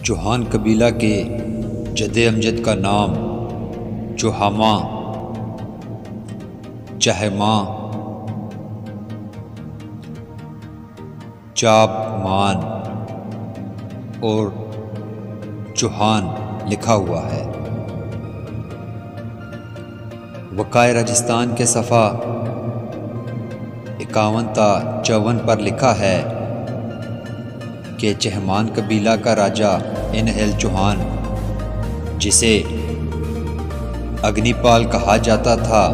चौहान कबीला के जद्दे अमजद का नाम चौहामा, चहमा, चापमान और चौहान लिखा हुआ है। वकाए राजस्थान के सफ़ा 51 ता 54 पर लिखा है कि चहमान कबीला का राजा इनहेल चौहान, जिसे अग्निपाल कहा जाता था,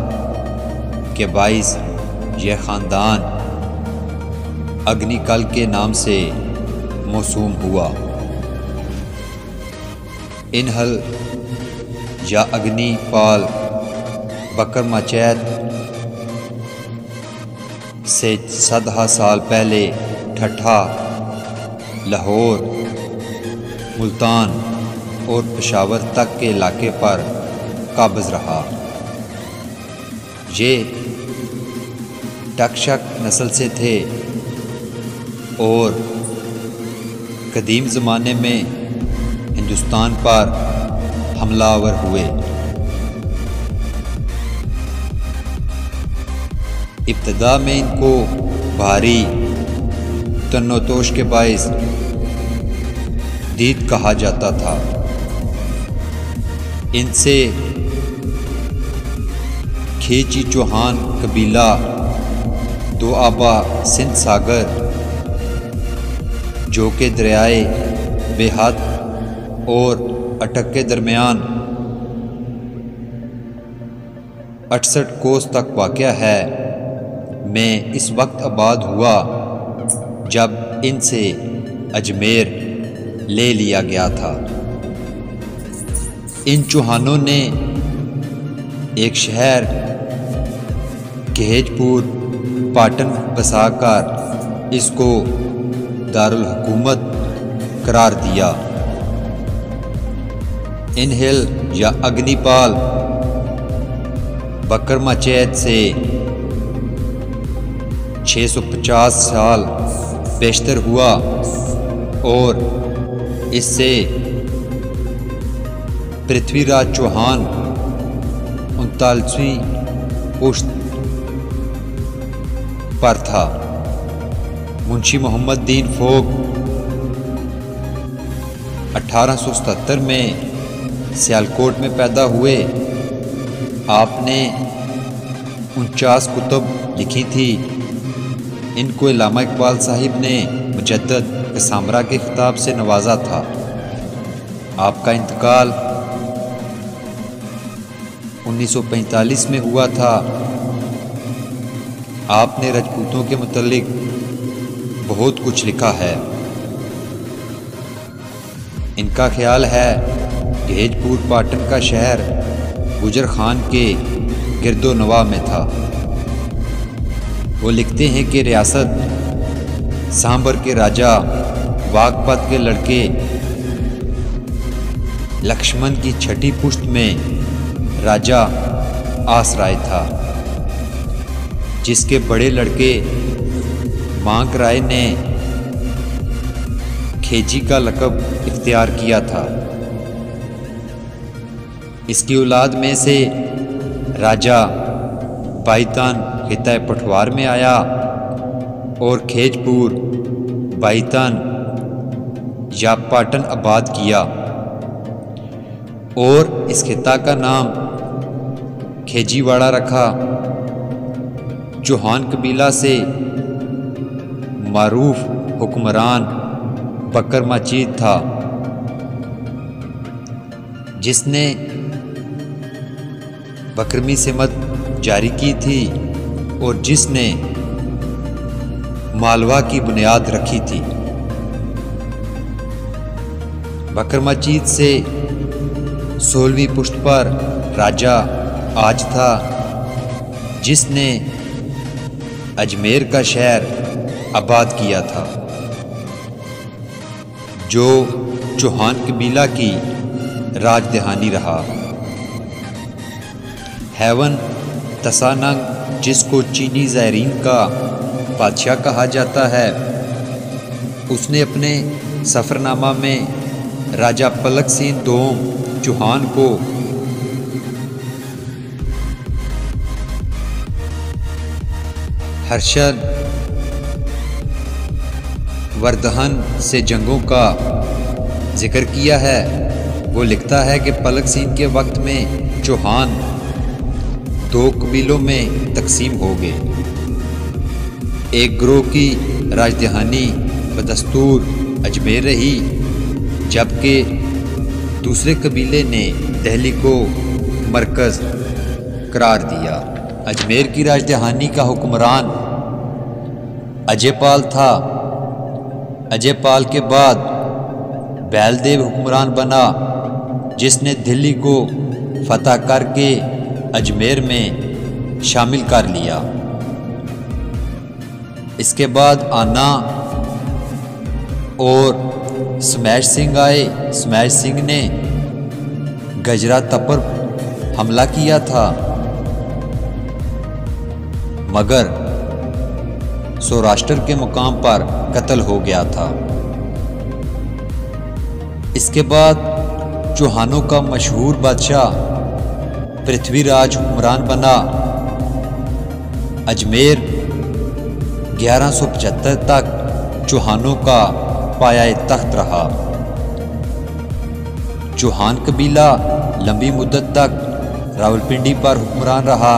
के बाइस यह ख़ानदान अग्निकल के नाम से मौसूम हुआ। इनहल या अग्निपाल बकरमाचैत से 7 साल पहले ठट्ठा, लाहौर, मुल्तान और पेशावर तक के इलाके पर काबिज रहा। ये टकशक नस्ल से थे और कदीम ज़माने में हिंदुस्तान पर हमलावर हुए। इब्तदा में इनको भारी तन्नोतोश के बाइस दीद कहा जाता था। इनसे खेची चौहान कबीला दोआबा सिंध सागर, जो के दरियाए बेहद और अटक के दरमियान 68 कोस तक वाक़या है, में इस वक्त आबाद हुआ जब इनसे अजमेर ले लिया गया था। इन चौहानों ने एक शहर केहजपुर पाटन बसाकर इसको दारुल हुकूमत करार दिया। इनहेल या अग्निपाल बकरमाचैत से 650 साल बेशतर हुआ और इससे पृथ्वीराज चौहान 39वीं पुश्त पर था। मुंशी मोहम्मद दीन फोग 1877 में सियालकोट में पैदा हुए। आपने 49 कुतुब लिखी थी। इनको इल्लामा इकबाल साहिब ने मुजद्दद कसामरा के खिताब से नवाजा था। आपका इंतकाल 1945 में हुआ था। आपने राजपूतों के मुतल्लिक बहुत कुछ लिखा है। इनका ख्याल है केहजपुर पाटन का शहर गुजर खान के गिरदो नवा में था। वो लिखते हैं कि रियासत सांबर के राजा वागपत के लड़के लक्ष्मण की 6ठी पुश्त में राजा आसराय था, जिसके बड़े लड़के मांक राय ने खेजी का लक़ब इख्तियार किया था। इसकी औलाद में से राजा बाईतान खिताए पठवार में आया और खेजपुर, बाईतान या पाटन आबाद किया और इस खिता का नाम खेजीवाड़ा रखा। चौहान कबीला से मारूफ हुक्मरान बकरमाचीत था, जिसने बकरमी सिमत जारी की थी और जिसने मालवा की बुनियाद रखी थी। बकरमाचीत से 16वीं पुश्त पर राजा आज था, जिसने अजमेर का शहर आबाद किया था, जो चौहान कबीला की राजधानी रहा। हैवन तसानंग, जिसको चीनी ज़ायरीन का बादशाह कहा जाता है, उसने अपने सफ़रनामा में राजा पलक सिंह दोम चौहान को हर्षद वर्धन से जंगों का जिक्र किया है। वो लिखता है कि पलक सिंह के वक्त में चौहान 2 कबीलों में तकसीम हो गए। एक ग्रोह की राजधानी बदस्तूर अजमेर रही, जबकि दूसरे कबीले ने दिल्ली को मरकज़ करार दिया। अजमेर की राजधानी का हुक्मरान अजयपाल था। अजयपाल के बाद बैलदेव हुक्मरान बना, जिसने दिल्ली को फतह करके अजमेर में शामिल कर लिया। इसके बाद आना और स्मैश सिंह आए। स्मैश सिंह ने गुजरात पर हमला किया था, मगर सौराष्ट्र के मुकाम पर कत्ल हो गया था। इसके बाद चौहानों का मशहूर बादशाह पृथ्वीराज हुक्मरान बना। अजमेर 1175 तक चौहानों का पाया तख्त रहा। चौहान कबीला लंबी मुद्दत तक रावलपिंडी पर हुक्मरान रहा।